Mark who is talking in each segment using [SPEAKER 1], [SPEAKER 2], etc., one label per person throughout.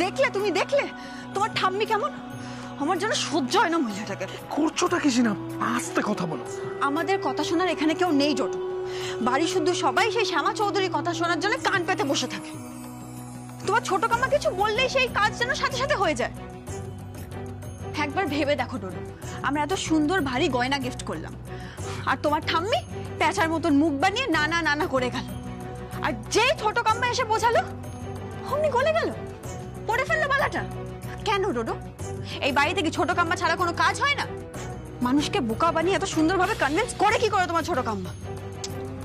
[SPEAKER 1] দেখলে তুমি দেখলে তোমার ঠাম্মি কেমন? আমার জন্য সহ্য হয় না মহিলাটাকে।
[SPEAKER 2] করছোটা কি না? আস্তে কথা বলো।
[SPEAKER 1] আমাদের কথা শোনার এখানে কেউ নেই জটু। বাড়ি শুদ্ধ সবাই সেই শ্যামা চৌধুরীর কথা শোনার জন্য কান পেতে বসে থাকে। তোমার ছোট কাম্মা কিছু বললেই সেই কাজ যেন সাথে সাথে হয়ে যায়। একবার ভেবে দেখো ডোডো, আমরা এত সুন্দর ভারী গয়না গিফট করলাম, আর তোমার ঠাম্মি পেঁচার মতন মুখ বানিয়ে নানা নানা করে গেল। আর যেই ছোট কাম্মা এসে বোঝালো অমনি গলে গেল, পড়ে ফেললো বালাটা। কেন ডোডো? এই বাড়িতে কি ছোট কাম্মা ছাড়া কোনো কাজ হয় না? মানুষকে বোকা বানিয়ে এত সুন্দরভাবে কনভিন্স করে কি করে তোমার ছোট কাম্মা?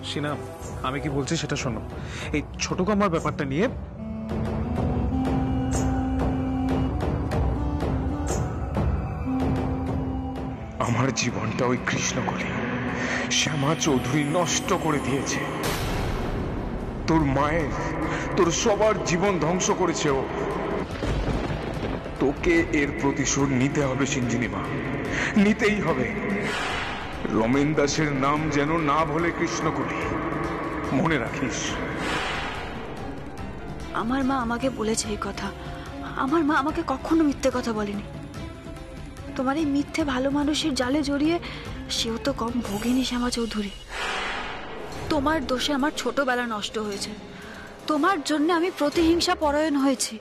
[SPEAKER 2] সিনা, আমি কি বলছি সেটা শোনো। এই ছোট কাম্মার ব্যাপারটা নিয়ে আমার জীবনটা ওই কৃষ্ণকলি শ্যামা চৌধুরী নষ্ট করে দিয়েছে। তোর মায়ের, তোর সবার জীবন ধ্বংস করেছে ও। তোকে এর প্রতিশোধ নিতে হবে সিঞ্জিনী মা, নিতেই হবে। রমেন দাসের নাম যেন না ভোলে কৃষ্ণকলি, মনে রাখিস।
[SPEAKER 1] আমার মা আমাকে বলেছে এই কথা। আমার মা আমাকে কখনো মিথ্যে কথা বলেনি। তোমার এই মিথ্যে ভালো মানুষের জালে জড়িয়ে সেও তো কম ভোগেনি শ্যামা চৌধুরী। তোমার দোষে আমার ছোটবেলা নষ্ট হয়েছে, তোমার জন্য আমি প্রতিহিংসা পরায়ণ হয়েছি,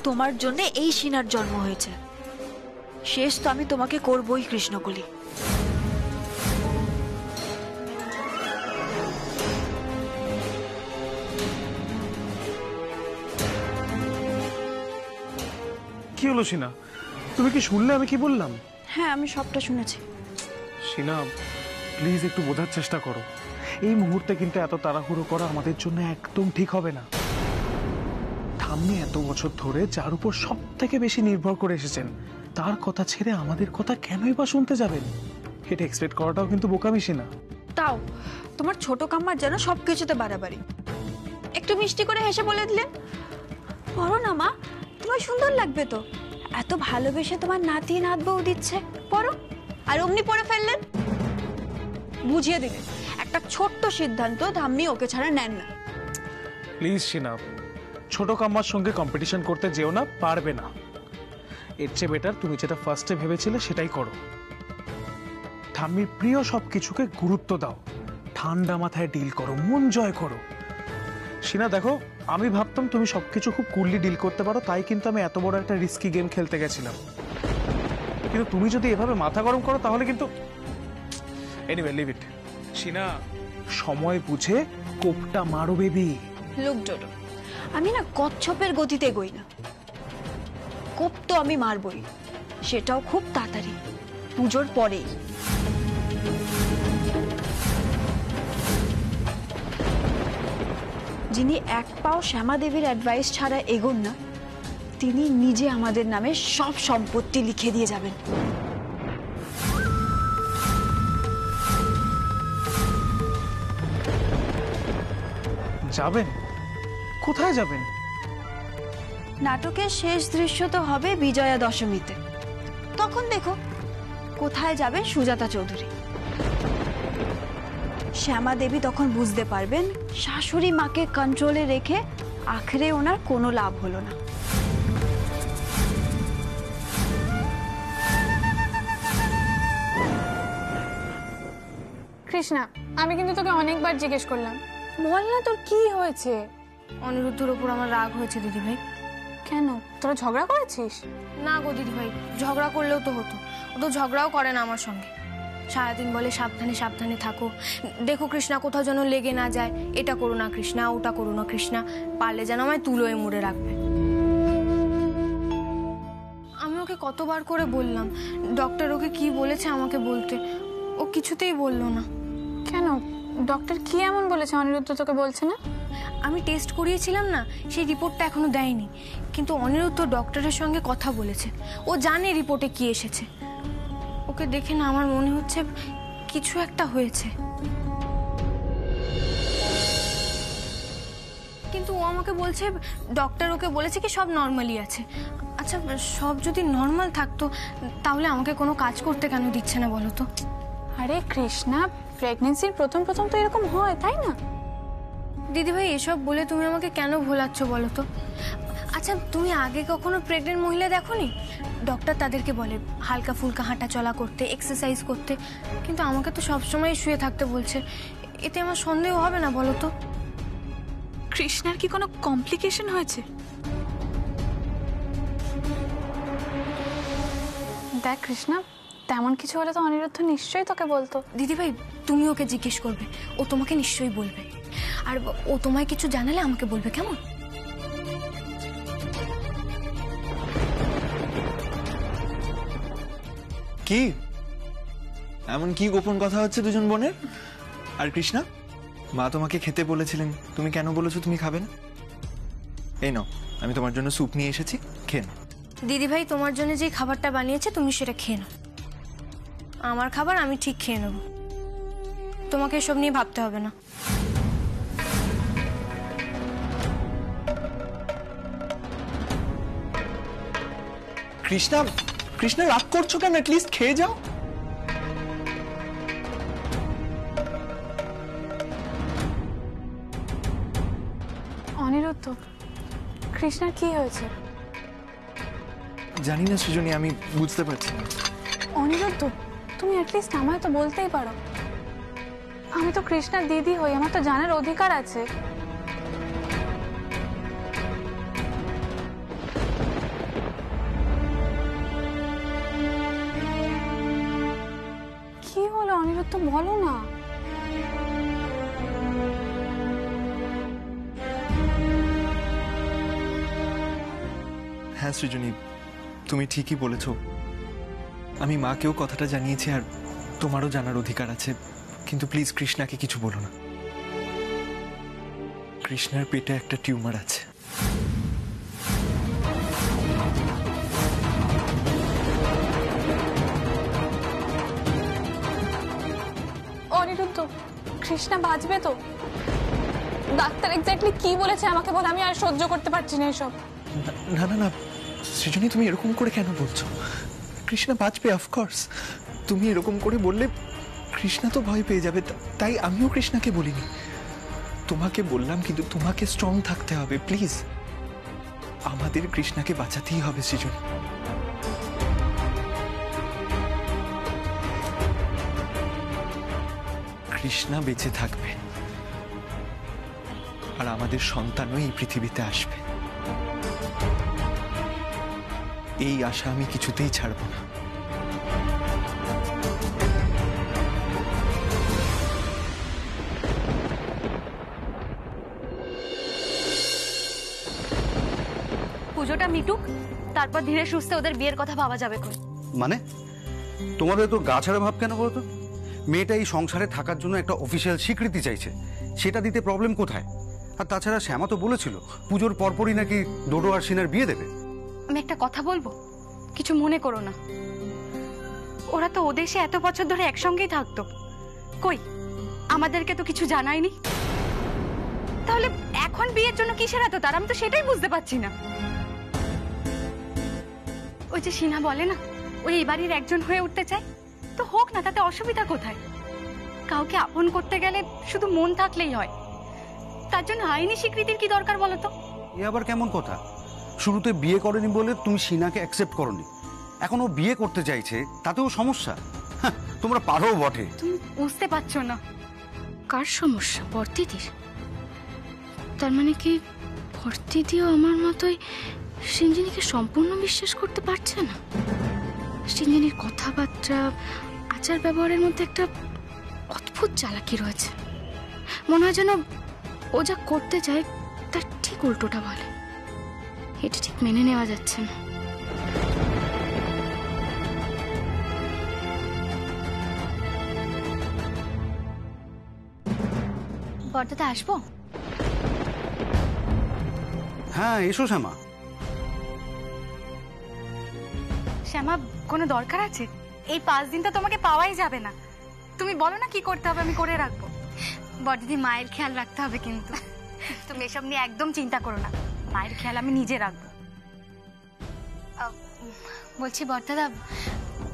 [SPEAKER 1] তোমার জন্য এই সিনার জন্ম হয়েছে। শেষ তো আমি তোমাকে করবই কৃষ্ণকলি।
[SPEAKER 2] কি হলো সিনা? তুমি কি শুনলে আমি কি বললাম?
[SPEAKER 1] হ্যাঁ, আমি সবটা শুনেছি।
[SPEAKER 2] সিনা, প্লিজ একটু বোঝার চেষ্টা করো। এই মুহূর্তে কিন্তু এত তাড়াহুড়ো করা আমাদের জন্য একদম ঠিক হবে না। ঠাম্মি এত বছর ধরে যার উপর সব থেকে বেশি নির্ভর করে এসেছেন, তার কথা ছেড়ে আমাদের কথা কেনই বা শুনতে যাবেন? এটা এক্সপেক্ট করাটাও কিন্তু বোকামি সিনা।
[SPEAKER 1] তাও তোমার ছোট কাম্মার যেন সবকিছুতে বাড়াবাড়ি। একটু মিষ্টি করে হেসে বলে দিলেন, পড়ো না মা, তোমার সুন্দর লাগবে তো, এত ভালোবেসে তোমার নাতি নাত বউ দিচ্ছে, পড়ো। আর অমনি পড়ে ফেললেন। বুঝিয়ে দিলেন একটা ছোট্ট সিদ্ধান্ত ধাম্মি ওকে ছাড়া নেন না।
[SPEAKER 2] প্লিজ সিনা, ছোট কাম্মার সঙ্গে কম্পিটিশন করতে যেও না, পারবে না। এর চেয়ে বেটার তুমি যেটা ফার্স্টে ভেবেছিলে সেটাই করো। ঠাম্মির প্রিয় সবকিছুকে গুরুত্ব দাও, ঠান্ডা মাথায় ডিল করো, মন জয় করো। সিনা দেখো, আমি ভাবতাম তুমি সবকিছু খুব কুললি ডিল করতে পারো, তাই কিন্তু আমি এত বড় একটা রিস্কি গেম খেলতে গেছিলাম। কিন্তু তুমি যদি এভাবে মাথা গরম করো তাহলে কিন্তু এনিওয়ে লিভ ইট। সিনা, সময় বুঝে কোপটা মারো বেবি।
[SPEAKER 1] লুক ডোডো, আমি না কচ্ছপের গতিতে এগোই না। কোপ তো আমি মারবই, সেটাও খুব তাড়াতাড়ি, পুজোর পরেই। যিনি এক পাও শ্যামা দেবীর অ্যাডভাইস ছাড়া এগোন না, তিনি নিজে আমাদের নামে সব সম্পত্তি লিখে দিয়ে যাবেন।
[SPEAKER 2] যাবেন? কোথায় যাবেন?
[SPEAKER 1] নাটকের শেষ দৃশ্য তো হবে বিজয়া দশমীতে, তখন দেখো কোথায় যাবে সুজাতা চৌধুরী। শ্যামা দেবী তখন বুঝতে পারবেন শাশুড়ি মাকে কন্ট্রোলে রেখে আখড়ে ওনার কোনো লাভ হলো না।
[SPEAKER 3] কৃষ্ণা, আমি কিন্তু তোকে অনেকবার জিজ্ঞেস করলাম, বল না তোর কি হয়েছে?
[SPEAKER 4] অনিরুদ্ধর উপর আমার রাগ হয়েছে দিদিভাই।
[SPEAKER 3] কেন, তোরা ঝগড়া করেছিস?
[SPEAKER 4] না গো দিদিভাই, ঝগড়া করলেও তো হতো, ও তো ঝগড়াও করে না আমার সঙ্গে। সারাদিন বলে সাবধানে সাবধানে থাকো, দেখো কৃষ্ণা কোথাও যেন লেগে না যায়, এটা করো না কৃষ্ণা, ওটা করো না কৃষ্ণা, পারলে যেন আমায় তুলোয় মুড়ে রাখবে। আমি ওকে কতবার করে বললাম ডক্টর ওকে কি বলেছে আমাকে বলতে, ও কিছুতেই বললো না।
[SPEAKER 3] কেন, ডক্টর কি এমন বলেছে অনিরুদ্ধ তোকে বলছে না?
[SPEAKER 4] আমি টেস্ট করিয়েছিলাম না, সেই রিপোর্টটা এখনো দেয়নি, কিন্তু অনিরুদ্ধ ডক্টরের সঙ্গে কথা বলেছে, ও জানে রিপোর্টে কি এসেছে। ওকে দেখে না আমার মনে হচ্ছে কিছু একটা হয়েছে, কিন্তু ও আমাকে বলছে ডক্টর ওকে বলেছে কি সব নর্মালি আছে। আচ্ছা, সব যদি নর্মাল থাকতো তাহলে আমাকে কোনো কাজ করতে কেন দিচ্ছে না বলো তো?
[SPEAKER 3] আরে কৃষ্ণা, প্রেগনেন্সির প্রথম প্রথম তো এরকম হয়, তাই না?
[SPEAKER 4] দিদিভাই এসব বলে তুমি আমাকে কেন ভোলাচ্ছ বলো তো? আচ্ছা, তুমি আগে কখনো প্রেগনেন্ট মহিলা দেখোনি? ডক্টর তাদেরকে বলে হালকা ফুলকা হাঁটা চলা করতে, এক্সারসাইজ করতে, কিন্তু আমাকে তো সবসময় শুয়ে থাকতে বলছে। এতে আমার সন্দেহ হবে না বলো তো?
[SPEAKER 1] কৃষ্ণার কি কোনো কমপ্লিকেশন হয়েছে?
[SPEAKER 3] দেখ কৃষ্ণা, তেমন কিছু হলে তো অনিরুদ্ধ নিশ্চয়ই তোকে বলতো।
[SPEAKER 4] দিদিভাই, তুমি ওকে জিজ্ঞেস করবে, ও তোমাকে নিশ্চয়ই বলবে। আর ও তোমায় কিছু জানালে আমাকে বলবে, কেমন?
[SPEAKER 5] কি এমন কি গোপন কথা হচ্ছে দুজন বোনের? আর কৃষ্ণা, মা তোমাকে খেতে বলেছিলেন, তুমি কেন বলেছো তুমি খাবে না? এই নাও, আমি তোমার জন্য স্যুপ নিয়ে এসেছি, খেয়ে নাও।
[SPEAKER 4] দিদিভাই, তোমার জন্য যে খাবারটা বানিয়েছে তুমি সেটা খেয়ে নাও। আমার খাবার আমি ঠিক খেয়ে নেব, তোমাকে এসব নিয়ে ভাবতে হবে না।
[SPEAKER 5] কৃষ্ণা, কৃষ্ণা রাগ করছো কেন? অ্যাটলিস্ট খেয়ে যাও।
[SPEAKER 3] অনিরুদ্ধ, কৃষ্ণার কি হয়েছে?
[SPEAKER 5] জানি না সৃজনী, আমি বুঝতে পারছি না।
[SPEAKER 3] অনিরুদ্ধ, তুমি অ্যাটলিস্ট আমায় তো বলতেই পারো। আমি তো কৃষ্ণার দিদি হই, আমার তো জানার অধিকার আছে। কি হলো অনিরুদ্ধ, বলো না।
[SPEAKER 5] হ্যাঁ সৃজনী, তুমি ঠিকই বলেছ। আমি মাকেও কথাটা জানিয়েছি, আর তোমারও জানার অধিকার আছে। কিন্তু প্লিজ কৃষ্ণাকে কিছু বলো না। কৃষ্ণার পেটে একটা টিউমার আছে।
[SPEAKER 3] অনিরুদ্ধ, কৃষ্ণা বাঁচবে তো? ডাক্তার এক্স্যাক্টলি কি বলেছে আমাকে বল, আমি আর সহ্য করতে পারছি না এসব।
[SPEAKER 5] না না না সৃজনী, তুমি এরকম করে কেন বলছো? কৃষ্ণা বাঁচবে, অফকোর্স। তুমি এরকম করে বললে কৃষ্ণা তো ভয় পেয়ে যাবে, তাই আমিও কৃষ্ণাকে বলিনি। তোমাকে বললাম, কিন্তু তোমাকে স্ট্রং থাকতে হবে প্লিজ। আমাদের কৃষ্ণাকে বাঁচাতেই হবে সৃজনী। কৃষ্ণা বেঁচে থাকবে, আর আমাদের সন্তানও এই পৃথিবীতে আসবে। এই আশা আমি কিছুতেই ছাড়ব না।
[SPEAKER 1] পুজোটা মিটুক, তারপর ধীরে সুস্থে ওদের বিয়ের কথা ভাবা যাবে।
[SPEAKER 6] মানে তোমাদের তো গা ছাড়া ভাব কেন বলতো? মেয়েটা এই সংসারে থাকার জন্য একটা অফিসিয়াল স্বীকৃতি চাইছে, সেটা দিতে প্রবলেম কোথায়? আর তাছাড়া শ্যামা তো বলেছিল পুজোর পরপরই নাকি ডোডো আর সিনার বিয়ে দেবে।
[SPEAKER 1] আমি একটা কথা বলবো, কিছু মনে করো না। ওরা তো ওদেশে এত বছর ধরে একসঙ্গেই থাকতো, কই আমাদেরকে তো কিছু জানায়নি। তাহলে এখন বিয়ের জন্য কিসের এত তার? আমি তো সেটাই বুঝতে পারছি না। ওই যে সিনহা বলে না, ওই এই বাড়ির একজন হয়ে উঠতে চায়, তো হোক না, তাতে অসুবিধা কোথায়? কাউকে আপন করতে গেলে শুধু মন থাকলেই হয়, তার জন্য আইনি স্বীকৃতির কি দরকার বলো তো?
[SPEAKER 6] এ আবার কেমন কথা? শুরুতে বিয়ে করেনি বলে তুমি সিনাকে অ্যাকসেপ্ট করনি, এখন ও বিয়ে করতে চাইছে, তাতেও সমস্যা? হ্যাঁ, তোমরা পারো বটে।
[SPEAKER 1] তুমি বুঝতে পারছো না।
[SPEAKER 7] কার সমস্যা? বর্দিদির? তার মানে কি বর্দিদিও আমার মতোই সিঞ্জিনীকে সম্পূর্ণ বিশ্বাস করতে পারছে না? সিঞ্জিনীর কথাবার্তা, আচার ব্যবহারের মধ্যে একটা অদ্ভুত চালাকি রয়েছে। মনে হয় যেন ও যা করতে চায় তার ঠিক উল্টোটা বলে। এটা ঠিক মেনে নেওয়া যাচ্ছে না।
[SPEAKER 1] বর্দাদা, আসবো?
[SPEAKER 6] হ্যাঁ এসো শ্যামা।
[SPEAKER 1] শ্যামা, কোনো দরকার আছে? এই 5 দিন তো তোমাকে পাওয়াই যাবে না। তুমি বলো না কি করতে হবে, আমি করে রাখবো। বড়দিদি, মায়ের খেয়াল রাখতে হবে কিন্তু। তুমি এসব নিয়ে একদম চিন্তা করো না, মায়ের খেয়াল আমি নিজে রাখবো। বলছি বর্দাদা,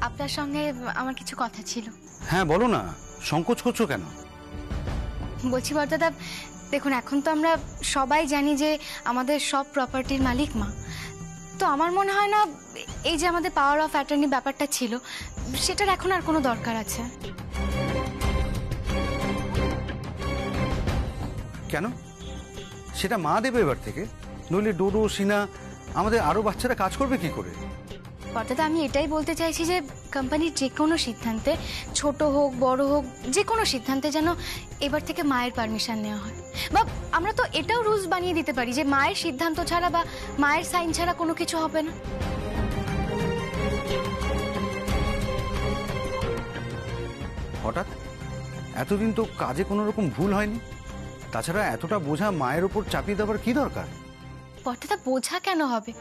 [SPEAKER 1] আপনার সঙ্গে আমার কিছু কথা ছিল।
[SPEAKER 6] হ্যাঁ বলো না, সংকোচ করছো কেন?
[SPEAKER 1] বলছি বর্দাদা,
[SPEAKER 4] দেখুন এখন তো আমরা সবাই জানি যে আমাদের সব প্রপার্টির মালিক মা। তো আমার মনে হয় না এই যে আমাদের পাওয়ার অফ অ্যাটর্নি ব্যাপারটা ছিল সেটার এখন আর কোনো দরকার আছে।
[SPEAKER 6] কেন? সেটা মা দেবে এবার থেকে, নইলে ডোডো সিনা আমাদের আরো বাচ্চারা কাজ করবে কি করে?
[SPEAKER 4] অর্থাৎ আমি এটাই বলতে চাইছি যে কোম্পানির যে কোনো সিদ্ধান্তে, ছোট হোক বড় হোক, যে কোনো সিদ্ধান্তে যেন এবার থেকে মায়ের পারমিশন নেওয়া হয়। বা আমরা তো এটাও রুলস বানিয়ে দিতে পারি যে মায়ের সিদ্ধান্ত ছাড়া বা মায়ের সাইন ছাড়া কোনো কিছু হবে না।
[SPEAKER 6] হঠাৎ? এতদিন তো কাজে কোনো রকম ভুল হয়নি, তাছাড়া এতটা বোঝা মায়ের ওপর চাপিয়ে দেওয়ার কি দরকার?
[SPEAKER 4] পর্দাটা বোঝা কেন হবে?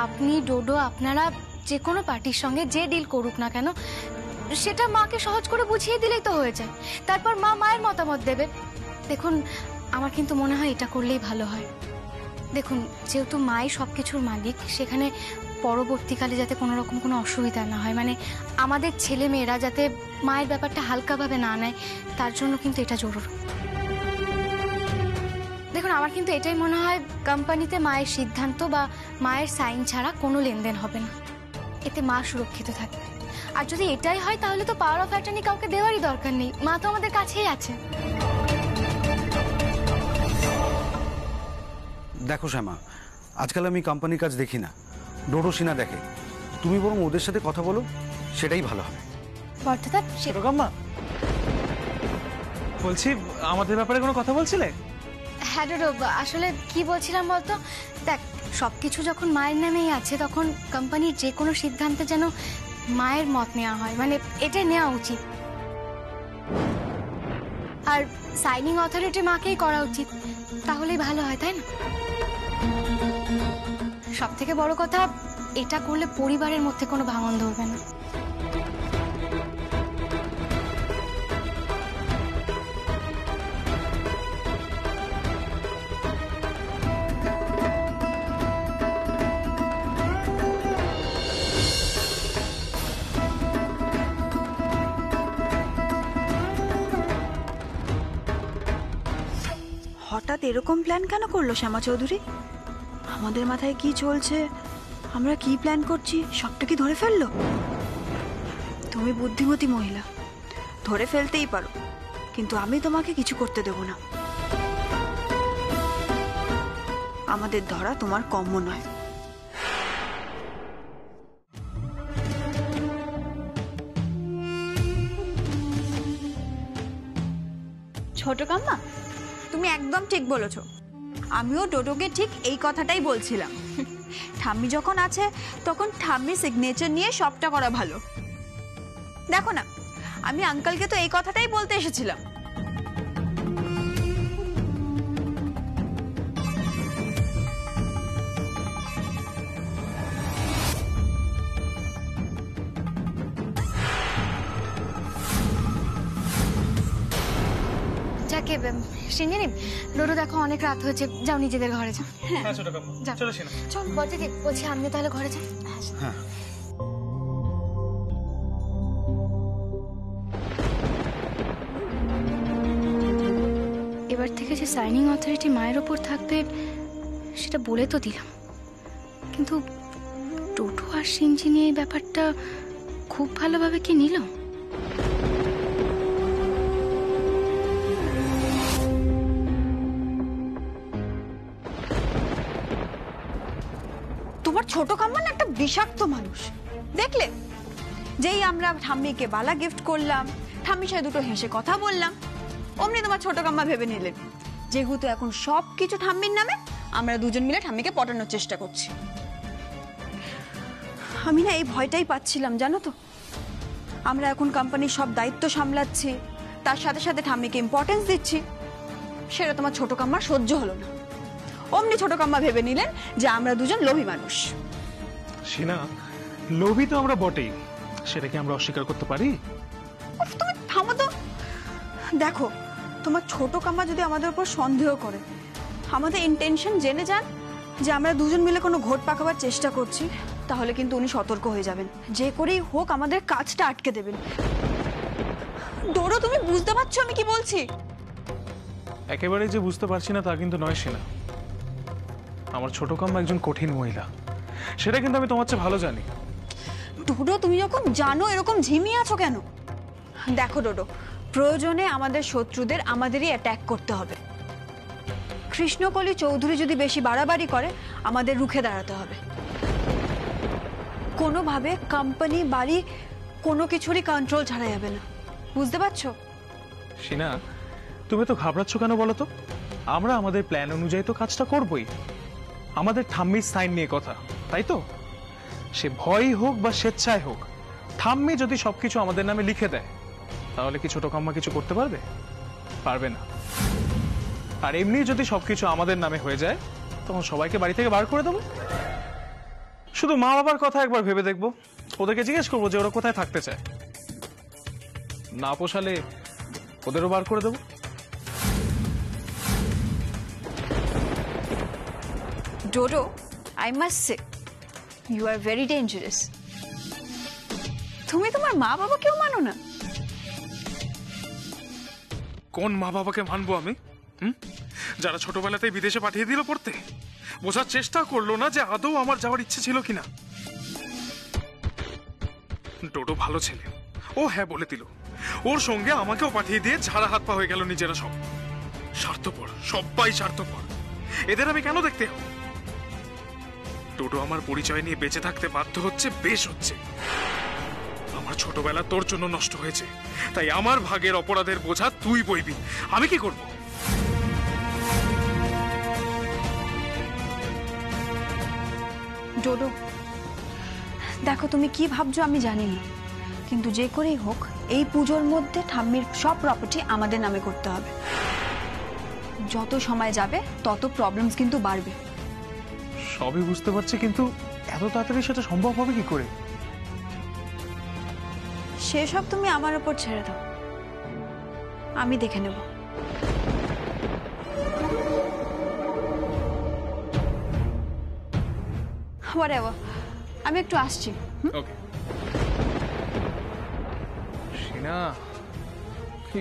[SPEAKER 4] আপনি ডোডো আপনারা যে কোনো পার্টির সঙ্গে যে ডিল করুক না কেন সেটা মাকে সহজ করে বুঝিয়ে দিলেই তো হয়ে যায়। তারপর মা মায়ের মতামত দেবে। দেখুন আমার কিন্তু মনে হয় এটা করলেই ভালো হয়। দেখুন যেহেতু মাই সব কিছুর মালিক, সেখানে পরবর্তীকালে যাতে কোনো রকম কোনো অসুবিধা না হয়, মানে আমাদের ছেলে মেয়েরা যাতে মায়ের ব্যাপারটা হালকাভাবে না নেয়, তার জন্য কিন্তু এটা জরুরি। দেখুন আমার কিন্তু এটাই মনে হয় কোম্পানিতে মায়ের সিদ্ধান্ত বা মায়ের সাইন ছাড়া কোনো লেনদেন হবে না, এতে মা সুরক্ষিত থাকবে। আর যদি এটাই হয় তাহলে তো পাওয়ার অফ অ্যাটর্নি কাউকে দেওয়ারই দরকার নেই, মা তো আমাদের কাছেই আছে।
[SPEAKER 6] দেখো শ্যামা, আজকাল আমি কোম্পানির কাজ দেখি না, ডোডো সিনা দেখে। তুমি বরং ওদের সাথে কথা বলো, সেটাই ভালো হবে।
[SPEAKER 4] বর্তদা
[SPEAKER 2] ছোট কাম্মা, বলছি আমাদের ব্যাপারে কোনো কথা বলছিলে?
[SPEAKER 4] হ্যাঁ ডোডো, আসলে কি বলছিলাম বলতো, দেখ সবকিছু যখন মায়ের নামেই আছে তখন কোম্পানির যে কোনো সিদ্ধান্তে যেন মায়ের মত নেওয়া হয়, মানে এটাই নেওয়া উচিত। আর সাইনিং অথরিটি মাকেই করা উচিত, তাহলেই ভালো হয়, তাই না? সব থেকে বড় কথা, এটা করলে পরিবারের মধ্যে কোনো ভাঙন ধরবে না।
[SPEAKER 1] হঠাৎ এরকম প্ল্যান কেন করলো শ্যামা চৌধুরী? আমাদের মাথায় কি চলছে, আমরা কি প্ল্যান করছি, সবটা কি ধরে ফেললো? তুমি বুদ্ধিমতী মহিলা, ধরে ফেলতেই পারো, কিন্তু আমি তোমাকে কিছু করতে দেব না। আমাদের ধরা তোমার কম্য নয়। ছোট কাম্মা, তুমি একদম ঠিক বলেছো। আমিও ডোডোকে ঠিক এই কথাটাই বলছিলাম। ঠাম্মি যখন আছে তখন ঠাম্মির সিগনেচার নিয়ে সবটা করা ভালো। দেখো না, আমি আঙ্কেলকে তো এই কথাটাই বলতে এসেছিলাম।
[SPEAKER 4] যাকে সিঞ্জিনি, ডোডো দেখো অনেক রাত হয়েছে, যাও নিজেদের ঘরে যাও।
[SPEAKER 2] হ্যাঁ ছোট কাম্মা,
[SPEAKER 4] যাও।
[SPEAKER 2] চলো সিনা।
[SPEAKER 4] চল বলছি, বলছি আপনি তাহলে ঘরে যান।
[SPEAKER 6] হ্যাঁ,
[SPEAKER 7] এবার থেকে যে সাইনিং অথরিটি মায়ের ওপর থাকবে সেটা বলে তো দিলাম, কিন্তু টোটো আর সিঞ্জিনি এই ব্যাপারটা খুব ভালোভাবে কি নিল?
[SPEAKER 1] তোমার ছোট কাম্মা না একটা বিষাক্ত মানুষ, দেখলে? যেই আমরা ঠাম্মিকে বালা গিফট করলাম, ঠাম্মির সাথে দুটো হেসে কথা বললাম, অমনি তোমার ছোট কাম্মা ভেবে নিলেন যেহেতু এখন সব কিছু ঠাম্মির নামে, আমরা দুজন মিলে ঠাম্মিকে পটানোর চেষ্টা করছি। আমি না এই ভয়টাই পাচ্ছিলাম, জানো তো। আমরা এখন কোম্পানির সব দায়িত্ব সামলাচ্ছি, তার সাথে সাথে ঠাম্মিকে ইম্পর্টেন্স দিচ্ছি, সেটা তোমার ছোট কাম্মার সহ্য হলো না। অমনি ছোট কাম্মা ভেবে নিলেন যে আমরা দুজন লোভী মানুষ।
[SPEAKER 2] সিনা, লোভী তো আমরা বটেই, সেটাকে আমরা অস্বীকার করতে পারি?
[SPEAKER 1] উফ, তুমি থামো তো। দেখো, তোমার ছোট কাম্মা যদি আমাদের উপর সন্দেহ করে, আমাদের ইন্টেনশন জেনে যান যে আমরা দুজন মিলে কোনো ঘোট পাকাবার চেষ্টা করছি, তাহলে কিন্তু উনি সতর্ক হয়ে যাবেন, যে করেই হোক আমাদের কাজটা আটকে দেবেন। ডোরো, তুমি বুঝতে পারছো আমি কি বলছি?
[SPEAKER 2] একেবারে যে বুঝতে পারছি না তা কিন্তু নয় সিনা। আমার ছোট কাম্মা একজন কঠিন মহিলা, সেটা কিন্তু আমি তোমার চেয়ে ভালো জানি।
[SPEAKER 1] ডোডো, তুমি যখন জানো এরকম ঝিমিয়ে আছো কেন? দেখো ডোডো, প্রয়োজনে আমাদের শত্রুদের আমাদেরই অ্যাটাক করতে হবে। কৃষ্ণকলি চৌধুরী যদি বেশি বাড়াবাড়ি করে আমাদের রুখে দাঁড়াতে হবে। কোনোভাবে কোম্পানি বাড়ি কোনো কিছুরই কন্ট্রোল ছাড়া যাবে না, বুঝতে পারছো?
[SPEAKER 2] সিনা, তুমি তো ঘাবড়াচ্ছ কেন বলো তো? আমরা আমাদের প্ল্যান অনুযায়ী তো কাজটা করবই। আমাদের ঠাম্মির সাইন নিয়ে কথা, তাই তো? সে ভয়ই হোক বা স্বেচ্ছায় হোক, ঠাম্মি যদি সবকিছু আমাদের নামে লিখে দেয় তাহলে কি ছোট কাম্মা কিছু করতে পারবে? পারবে না। আর এমনি যদি সবকিছু আমাদের নামে হয়ে যায় তখন সবাইকে বাড়ি থেকে বার করে দেবো। শুধু মা বাবার কথা একবার ভেবে দেখবো, ওদেরকে জিজ্ঞেস করবো যে ওরা কোথায় থাকতে চায়। না পোষালে ওদেরও বার করে দেবো।
[SPEAKER 1] Dodo, I must say you are very dangerous. তুমি তোমার মা বাবাকেও মানো না?
[SPEAKER 2] কোন মা বাবাকে মানবো আমি? যারা ছোটবেলাতেই বিদেশে পাঠিয়ে দিল পড়তে, বোঝার চেষ্টা করলো না যে আদৌ আমার যাওয়ার ইচ্ছে ছিল কিনা। ডোডো ভালো ছেলে, ও হ্যাঁ বলে দিল। ওর সঙ্গে আমাকেও পাঠিয়ে দিয়ে ঝাড়া হাত পা হয়ে গেল নিজেরা সব। স্বার্থপর, সবাই স্বার্থপর। এদের আমি কেন দেখতে হবে? ডোডো আমার পরিচয় নিয়ে বেঁচে থাকতে বাধ্য হচ্ছে, বেশ হচ্ছে। আমার ছোটবেলা তোর জন্য নষ্ট হয়েছে, তাই আমার ভাগের অপরাধের বোঝা তুই বইবি। আমি কি করব?
[SPEAKER 1] ডোডো, দেখো তুমি কি ভাবছো আমি জানি না, কিন্তু যে করেই হোক এই পুজোর মধ্যে ঠাম্মির সব প্রপার্টি আমাদের নামে করতে হবে। যত সময় যাবে তত প্রবলেমস কিন্তু বাড়বে।
[SPEAKER 2] সবই বুঝতে পারছি, কিন্তু এত তাড়াতাড়ি সেটা সম্ভব হবে কি করে?
[SPEAKER 1] সেসব তুমি আমার উপর ছেড়ে দাও, আমি দেখে নেব। Whatever, আমি একটু আসছি।
[SPEAKER 2] ওকে Sheena,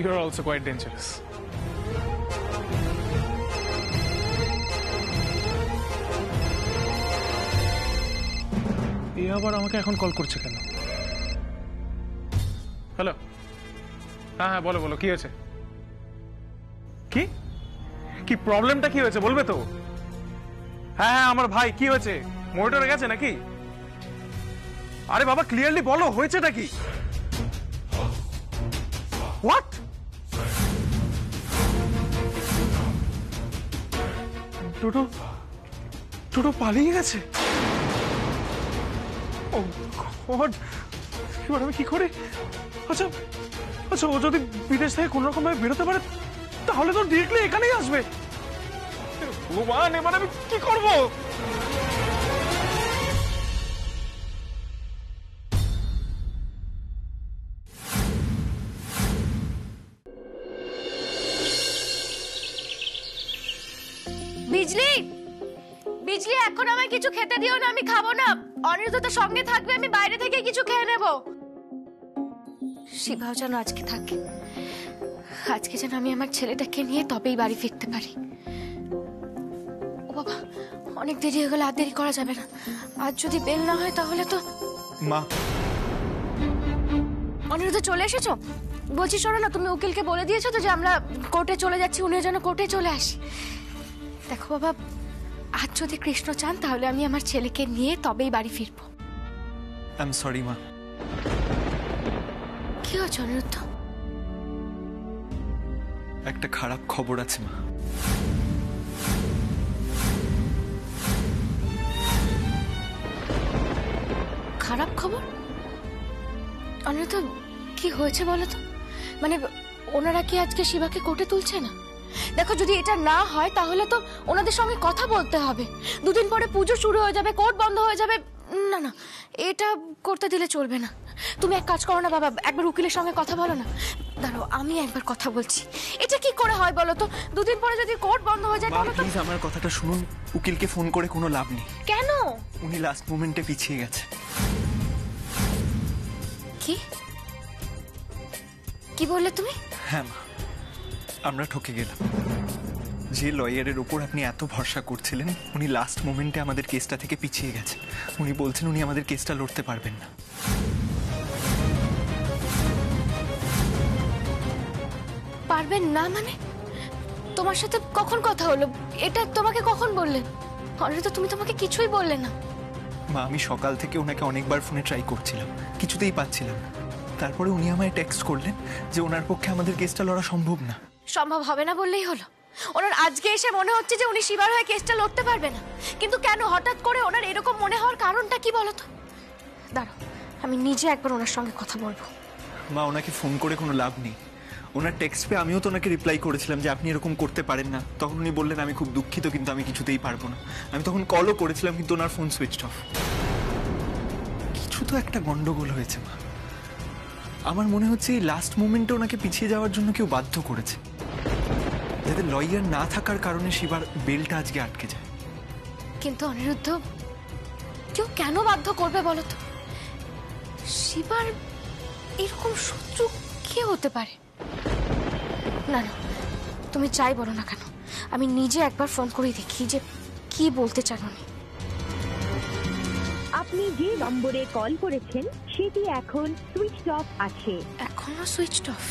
[SPEAKER 2] you're also quite dangerous. এ আবার আমাকে এখন কল করছে কেন? হ্যালো, হ্যাঁ হ্যাঁ বলো বলো, কি হয়েছে? কি কি প্রবলেমটা কি হয়েছে বলবে তো? হ্যাঁ হ্যাঁ আমার ভাই, কি হয়েছে? মোটরে গেছে নাকি? আরে বাবা ক্লিয়ারলি বলো, হয়েছেটা কি? হোয়াট? টোটো টোটো পালিয়ে গেছে? ও গড, এবার আমি কি করে? আচ্ছা আচ্ছা, ও যদি বিদেশ থেকে কোন রকম ভাবে বেরোতে পারে তাহলে তো ডিরেক্টলি এখানেই আসবে। ভগবান, এবার আমি কি করব?
[SPEAKER 4] বিজলি, বিজলি, এখন আমায় কিছু খেতে দিও না, আমি খাবো না। অনিরুদ্ধ তো সঙ্গে থাকবে, আমি বাইরে থেকে কিছু খেয়ে নেব। শিবাও যেন আজকে থাকে, আজকে যেন আমি আমার ছেলেটাকে নিয়ে তবেই বাড়ি ফিরতে পারি। ও বাবা, অনেক দেরি হয়ে গেলে আর দেরি করা যাবে না। আজ যদি বেল না হয় তাহলে তো।
[SPEAKER 5] মা,
[SPEAKER 4] অনিরুদ্ধ চলে এসেছো? বলছি শোনো না, তুমি উকিলকে বলে দিয়েছো তো যে আমরা কোর্টে চলে যাচ্ছি, উনিও যেন কোর্টে চলে আসি। দেখো বাবা, আজ যদি কৃষ্ণ চান তাহলে আমি আমার ছেলেকে নিয়ে তবেই বাড়ি ফিরবো।
[SPEAKER 5] আই এম সরি মা।
[SPEAKER 4] কি হয়েছে অনিরুদ্ধ?
[SPEAKER 5] একটা খারাপ খবর আছে মা।
[SPEAKER 4] খারাপ খবর? অনিরুদ্ধ, কি হয়েছে বলো তো? মানে ওনারা কি আজকে শিবাকে কোর্টে তুলছে না? দেখো, যদি এটা না হয় তাহলে তো ওনাদের সঙ্গে কথা বলতে হবে। দুদিন পরে পুজো শুরু হয়ে যাবে, কোর্ট বন্ধ হয়ে যাবে। না না, এটা করতে দিলে চলবে না। তুমি এক কাজ করো না বাবা, একবার উকিলের সঙ্গে কথা বলো না। দাঁড়াও, আমি একবার কথা বলছি। এটা কি করে হয় বলো তো? দুদিন পরে যদি কোর্ট বন্ধ হয়ে যায় তাহলে তো।
[SPEAKER 5] প্লিজ আমার কথাটা শুনুন, উকিলকে ফোন করে কোনো লাভ নেই।
[SPEAKER 4] কেন?
[SPEAKER 5] উনি লাস্ট মোমেন্টে পিছিয়ে গেছে।
[SPEAKER 4] কি কি বললে তুমি?
[SPEAKER 5] হ্যাঁ মা, আমরা ঠকে গেলাম। যে লয়ারের ওপর আপনি এত ভরসা করছিলেন উনি লাস্ট মোমেন্টে আমাদের কেসটা থেকে পিছিয়ে গেছে। উনি বলছেন উনি আমাদের কেসটা লড়তে পারবেন না।
[SPEAKER 7] পারবেন না মানে? তোমার সাথে কখন কথা হলো? এটা তোমাকে কখন বললেন? অনিরুদ্ধ, তুমি তোমাকে কিছুই বললে না।
[SPEAKER 5] মা, আমি সকাল থেকে ওনাকে অনেকবার ফোনে ট্রাই করছিলাম, কিছুতেই পাচ্ছিলাম না। তারপরে উনি আমায় টেক্সট করলেন যে ওনার পক্ষে আমাদের কেসটা লড়া সম্ভব না।
[SPEAKER 7] সম্ভব হবে না বললেই হলো? ওনার আজকে এসে মনে হচ্ছে যে উনি শিবার হয়ে কেসটা লড়তে পারবে না, কিন্তু কেন হঠাৎ করে ওনার এরকম মনে হওয়ার কারণটা কি বলো তো? দাঁড়াও, আমি নিজে একবার ওনার সঙ্গে কথা বলবো।
[SPEAKER 5] মা, ওনাকে ফোন করে কোনো লাভ নেই। ওনার টেক্সট পেয়ে আমিও তো ওনাকে রিপ্লাই করেছিলাম যে আপনি এরকম করতে পারেন না। তখন উনি বললেন আমি খুব দুঃখিত, কিন্তু আমি কিছুতেই পারবো না। আমি তখন কলও করেছিলাম, কিন্তু ওনার ফোন সুইচড অফ। কিছু তো একটা গন্ডগোল হয়েছে মা। আমার মনে হচ্ছে এই লাস্ট মোমেন্টে ওনাকে পিছিয়ে যাওয়ার জন্য কেউ বাধ্য করেছে, যাতে লয়ার না থাকার কারণে শিবার বেলটা আজকে আটকে যায়।
[SPEAKER 7] কিন্তু অনিরুদ্ধ, কেউ কেন বাধ্য করবে বলো তো? শিবার এরকম শত্রু কে হতে পারে? না না, তুমি যাই বলো না কেন, আমি নিজে একবার ফোন করে দেখি যে কি বলতে চান উনি।
[SPEAKER 8] আপনি যে নম্বরে কল করেছেন সেটি এখন সুইচড অফ আছে।
[SPEAKER 7] এখনো সুইচড অফ?